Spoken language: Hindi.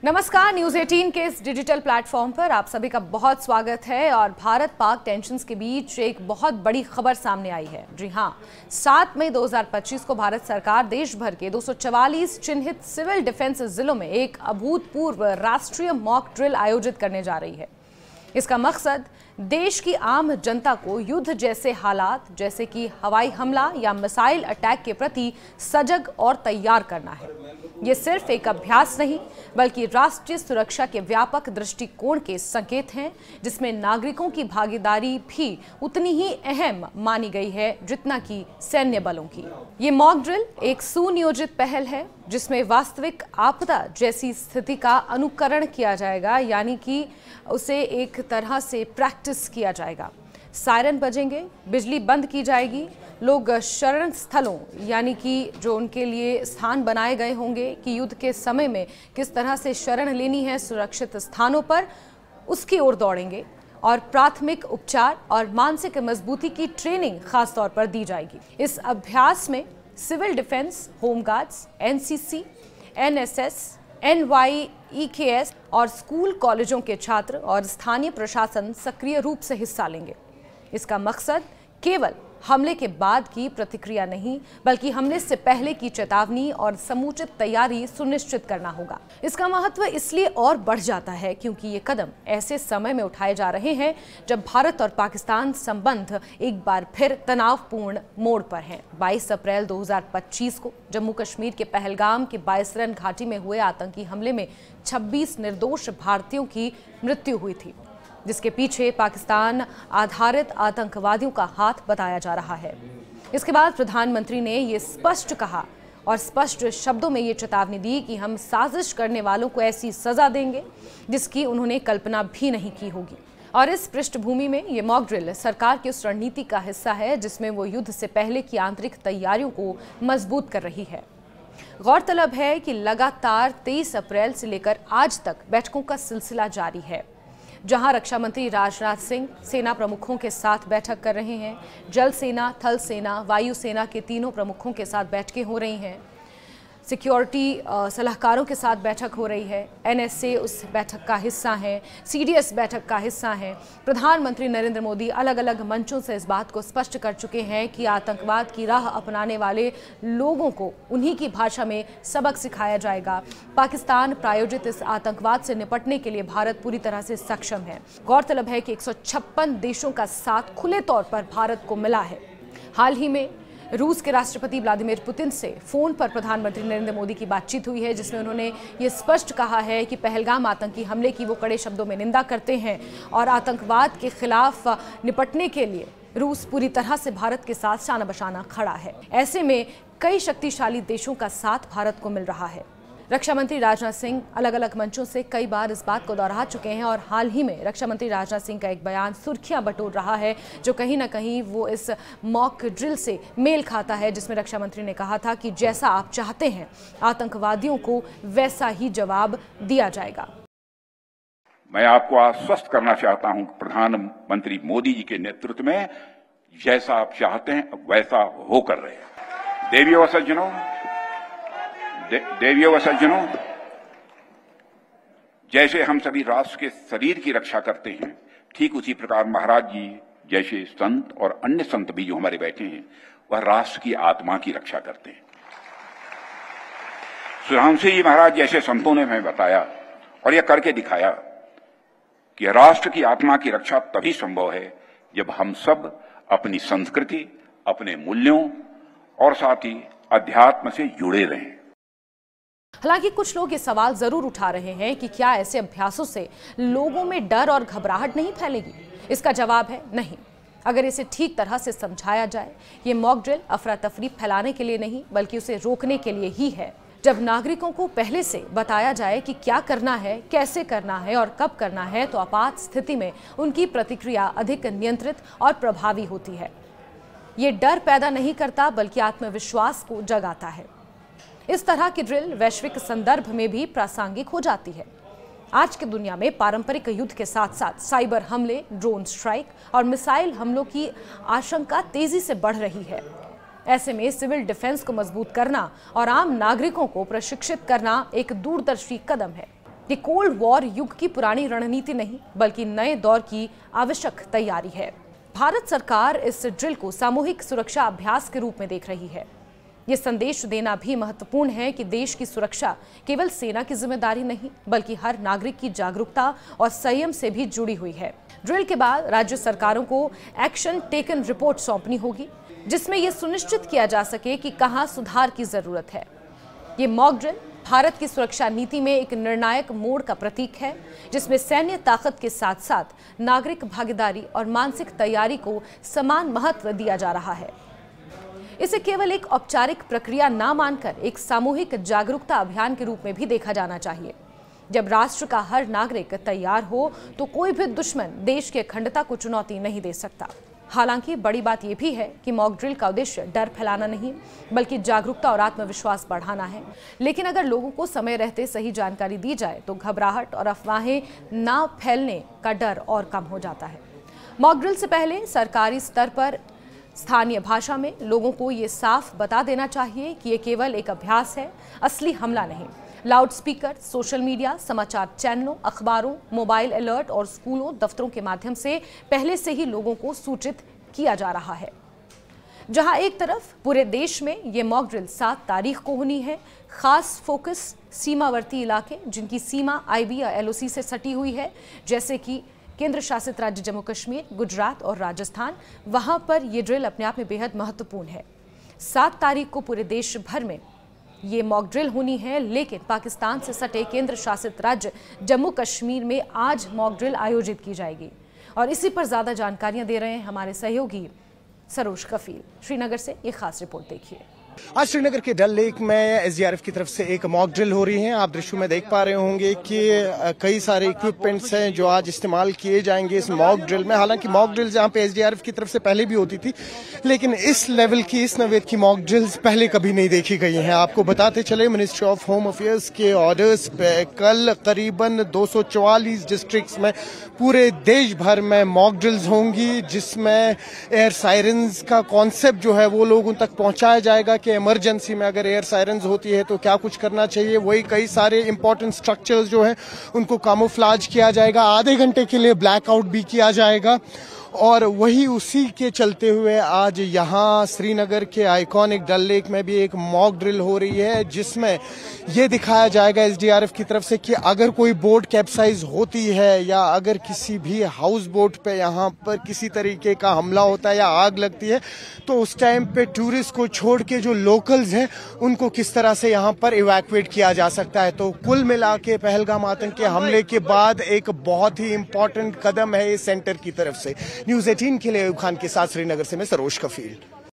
नमस्कार, न्यूज 18 के इस डिजिटल प्लेटफॉर्म पर आप सभी का बहुत स्वागत है। और भारत पाक टेंशन्स के बीच एक बहुत बड़ी खबर सामने आई है। जी हां, 7 मई 2025 को भारत सरकार देश भर के 244 चिन्हित सिविल डिफेंस जिलों में एक अभूतपूर्व राष्ट्रीय मॉक ड्रिल आयोजित करने जा रही है। इसका मकसद देश की आम जनता को युद्ध जैसे हालात जैसे कि हवाई हमला या मिसाइल अटैक के प्रति सजग और तैयार करना है। ये सिर्फ एक अभ्यास नहीं बल्कि राष्ट्रीय सुरक्षा के व्यापक दृष्टिकोण के संकेत हैं, जिसमें नागरिकों की भागीदारी भी उतनी ही अहम मानी गई है जितना कि सैन्य बलों की। ये मॉक ड्रिल एक सुनियोजित पहल है जिसमें वास्तविक आपदा जैसी स्थिति का अनुकरण किया जाएगा, यानी कि उसे एक तरह से प्रैक्टिस किया जाएगा। सायरन बजेंगे, बिजली बंद की जाएगी, लोग शरण स्थलों यानी कि जो उनके लिए स्थान बनाए गए होंगे कि युद्ध के समय में किस तरह से शरण लेनी है सुरक्षित स्थानों पर, उसकी ओर दौड़ेंगे और प्राथमिक उपचार और मानसिक मजबूती की ट्रेनिंग खास तौर पर दी जाएगी। इस अभ्यास में civil defence, home guards, NCC, NSS, NYEKS और स्कूल कॉलेजों के छात्र और स्थानीय प्रशासन सक्रिय रूप से हिस्सा लेंगे। इसका मकसद केवल हमले के बाद की प्रतिक्रिया नहीं बल्कि हमले से पहले की चेतावनी और समुचित तैयारी सुनिश्चित करना होगा। इसका महत्व इसलिए और बढ़ जाता है क्योंकि ये कदम ऐसे समय में उठाए जा रहे हैं जब भारत और पाकिस्तान संबंध एक बार फिर तनावपूर्ण मोड़ पर हैं। 22 अप्रैल 2025 को जम्मू कश्मीर के पहलगाम के बायसरन घाटी में हुए आतंकी हमले में 26 निर्दोष भारतीयों की मृत्यु हुई थी, जिसके पीछे पाकिस्तान आधारित आतंकवादियों का हाथ बताया जा रहा है। इसके बाद प्रधानमंत्री ने ये स्पष्ट कहा और स्पष्ट शब्दों में ये चेतावनी दी कि हम साजिश करने वालों को ऐसी सजा देंगे जिसकी उन्होंने कल्पना भी नहीं की होगी। और इस पृष्ठभूमि में ये मॉक ड्रिल सरकार की उस रणनीति का हिस्सा है जिसमें वो युद्ध से पहले की आंतरिक तैयारियों को मजबूत कर रही है। गौरतलब है कि लगातार 23 अप्रैल से लेकर आज तक बैठकों का सिलसिला जारी है, जहां रक्षा मंत्री राजनाथ सिंह सेना प्रमुखों के साथ बैठक कर रहे हैं। जल सेना, थल सेना, वायु सेना के तीनों प्रमुखों के साथ बैठकें हो रही हैं। सिक्योरिटी सलाहकारों के साथ बैठक हो रही है। NSA उस बैठक का हिस्सा है, CDS बैठक का हिस्सा है। प्रधानमंत्री नरेंद्र मोदी अलग अलग मंचों से इस बात को स्पष्ट कर चुके हैं कि आतंकवाद की राह अपनाने वाले लोगों को उन्हीं की भाषा में सबक सिखाया जाएगा। पाकिस्तान प्रायोजित इस आतंकवाद से निपटने के लिए भारत पूरी तरह से सक्षम है। गौरतलब है कि 156 देशों का साथ खुले तौर पर भारत को मिला है। हाल ही में रूस के राष्ट्रपति व्लादिमीर पुतिन से फोन पर प्रधानमंत्री नरेंद्र मोदी की बातचीत हुई है, जिसमें उन्होंने ये स्पष्ट कहा है कि पहलगाम आतंकी हमले की वो कड़े शब्दों में निंदा करते हैं और आतंकवाद के खिलाफ निपटने के लिए रूस पूरी तरह से भारत के साथ शाना बशाना खड़ा है। ऐसे में कई शक्तिशाली देशों का साथ भारत को मिल रहा है। रक्षा मंत्री राजनाथ सिंह अलग अलग मंचों से कई बार इस बात को दोहरा चुके हैं और हाल ही में रक्षा मंत्री राजनाथ सिंह का एक बयान सुर्खियां बटोर रहा है, जो कहीं ना कहीं वो इस मॉक ड्रिल से मेल खाता है, जिसमें रक्षा मंत्री ने कहा था कि जैसा आप चाहते हैं आतंकवादियों को वैसा ही जवाब दिया जाएगा। मैं आपको आश्वस्त करना चाहता हूं, प्रधानमंत्री मोदी जी के नेतृत्व में जैसा आप चाहते हैं वैसा होकर रहे। देवियों व सज्जनों, जैसे हम सभी राष्ट्र के शरीर की रक्षा करते हैं, ठीक उसी प्रकार महाराज जी जैसे संत और अन्य संत भी जो हमारे बैठे हैं वह राष्ट्र की आत्मा की रक्षा करते हैं। सुधांशु जी महाराज जैसे संतों ने हमें बताया और यह करके दिखाया कि राष्ट्र की आत्मा की रक्षा तभी संभव है जब हम सब अपनी संस्कृति, अपने मूल्यों और साथ ही अध्यात्म से जुड़े रहें। हालांकि कुछ लोग ये सवाल जरूर उठा रहे हैं कि क्या ऐसे अभ्यासों से लोगों में डर और घबराहट नहीं फैलेगी। इसका जवाब है नहीं। अगर इसे ठीक तरह से समझाया जाए, ये मॉक ड्रिल अफरा तफरी फैलाने के लिए नहीं बल्कि उसे रोकने के लिए ही है। जब नागरिकों को पहले से बताया जाए कि क्या करना है, कैसे करना है और कब करना है, तो आपात स्थिति में उनकी प्रतिक्रिया अधिक नियंत्रित और प्रभावी होती है। ये डर पैदा नहीं करता बल्कि आत्मविश्वास को जगाता है। इस तरह की ड्रिल वैश्विक संदर्भ में भी प्रासंगिक हो जाती है। आज की दुनिया में पारंपरिक युद्ध के साथ साथ साइबर हमले, ड्रोन स्ट्राइक और मिसाइल हमलों की आशंका तेजी से बढ़ रही है। ऐसे में सिविल डिफेंस को मजबूत करना और आम नागरिकों को प्रशिक्षित करना एक दूरदर्शी कदम है। ये कोल्ड वॉर युग की पुरानी रणनीति नहीं बल्कि नए दौर की आवश्यक तैयारी है। भारत सरकार इस ड्रिल को सामूहिक सुरक्षा अभ्यास के रूप में देख रही है। ये संदेश देना भी महत्वपूर्ण है कि देश की सुरक्षा केवल सेना की जिम्मेदारी नहीं बल्कि हर नागरिक की जागरूकता और संयम से भी जुड़ी हुई है। ड्रिल के बाद राज्य सरकारों को एक्शन टेकन रिपोर्ट सौंपनी होगी, जिसमें यह सुनिश्चित किया जा सके कि कहां सुधार की जरूरत है। ये मॉक ड्रिल भारत की सुरक्षा नीति में एक निर्णायक मोड़ का प्रतीक है, जिसमें सैन्य ताकत के साथ साथ नागरिक भागीदारी और मानसिक तैयारी को समान महत्व दिया जा रहा है। इसे केवल एक औपचारिक प्रक्रिया ना मानकर एक सामूहिक जागरूकता अभियान के रूप में भी देखा जाना चाहिए। जब राष्ट्र का हर नागरिक तैयार हो तो कोई भी दुश्मन देश की अखंडता को चुनौती नहीं दे सकता। हालांकि बड़ी बात यह भी है कि मॉक ड्रिल का उद्देश्य डर फैलाना नहीं बल्कि जागरूकता और आत्मविश्वास बढ़ाना है। लेकिन अगर लोगों को समय रहते सही जानकारी दी जाए तो घबराहट और अफवाहें ना फैलने का डर और कम हो जाता है। मॉक ड्रिल से पहले सरकारी स्तर पर स्थानीय भाषा में लोगों को ये साफ बता देना चाहिए कि ये केवल एक अभ्यास है, असली हमला नहीं। लाउडस्पीकर, सोशल मीडिया, समाचार चैनलों, अखबारों, मोबाइल अलर्ट और स्कूलों, दफ्तरों के माध्यम से पहले से ही लोगों को सूचित किया जा रहा है। जहां एक तरफ पूरे देश में ये मॉक ड्रिल 7 तारीख को होनी है, खास फोकस सीमावर्ती इलाके जिनकी सीमा आईबी या एलओसी से सटी हुई है, जैसे कि केंद्र शासित राज्य जम्मू कश्मीर, गुजरात और राजस्थान, वहां पर यह ड्रिल अपने आप में बेहद महत्वपूर्ण है। 7 तारीख को पूरे देश भर में ये मॉक ड्रिल होनी है, लेकिन पाकिस्तान से सटे केंद्र शासित राज्य जम्मू कश्मीर में आज मॉक ड्रिल आयोजित की जाएगी। और इसी पर ज्यादा जानकारियां दे रहे हैं हमारे सहयोगी सरोज कफील। श्रीनगर से ये खास रिपोर्ट देखिए। आज श्रीनगर के डल लेक में एसडीआरएफ की तरफ से एक मॉक ड्रिल हो रही है। आप दृश्यों में देख पा रहे होंगे कि कई सारे इक्विपमेंट्स हैं जो आज इस्तेमाल किए जाएंगे इस मॉक ड्रिल में। हालांकि मॉक ड्रिल्स यहाँ पे एसडीआरएफ की तरफ से पहले भी होती थी, लेकिन इस लेवल की, इस नवेद की मॉक ड्रिल्स पहले कभी नहीं देखी गई हैं। आपको बताते चले, मिनिस्ट्री ऑफ होम अफेयर्स के ऑर्डर्स पे कल करीबन 244 डिस्ट्रिक्ट्स में पूरे देश भर में मॉक ड्रिल्स होंगी, जिसमें एयर सायरन्स का कॉन्सेप्ट जो है वो लोगों तक पहुंचाया जाएगा कि इमरजेंसी में अगर एयर सायरन्स होती है तो क्या कुछ करना चाहिए। वही कई सारे इंपॉर्टेंट स्ट्रक्चर्स जो हैं उनको कामोफ्लाज किया जाएगा, आधे घंटे के लिए ब्लैकआउट भी किया जाएगा। और वही उसी के चलते हुए आज यहाँ श्रीनगर के आइकॉनिक डल लेक में भी एक मॉक ड्रिल हो रही है, जिसमें यह दिखाया जाएगा एसडीआरएफ की तरफ से कि अगर कोई बोट कैप्साइज होती है या अगर किसी भी हाउस बोट पे यहाँ पर किसी तरीके का हमला होता है या आग लगती है तो उस टाइम पे टूरिस्ट को छोड़ के जो लोकल्स हैं उनको किस तरह से यहाँ पर इवैक्यूएट किया जा सकता है। तो कुल मिला के पहलगाम आतंकी हमले के बाद एक बहुत ही इंपॉर्टेंट कदम है इस सेंटर की तरफ से। न्यूज़ 18 के लिए अयूब खान के साथ श्रीनगर से मैं सरोज कफील।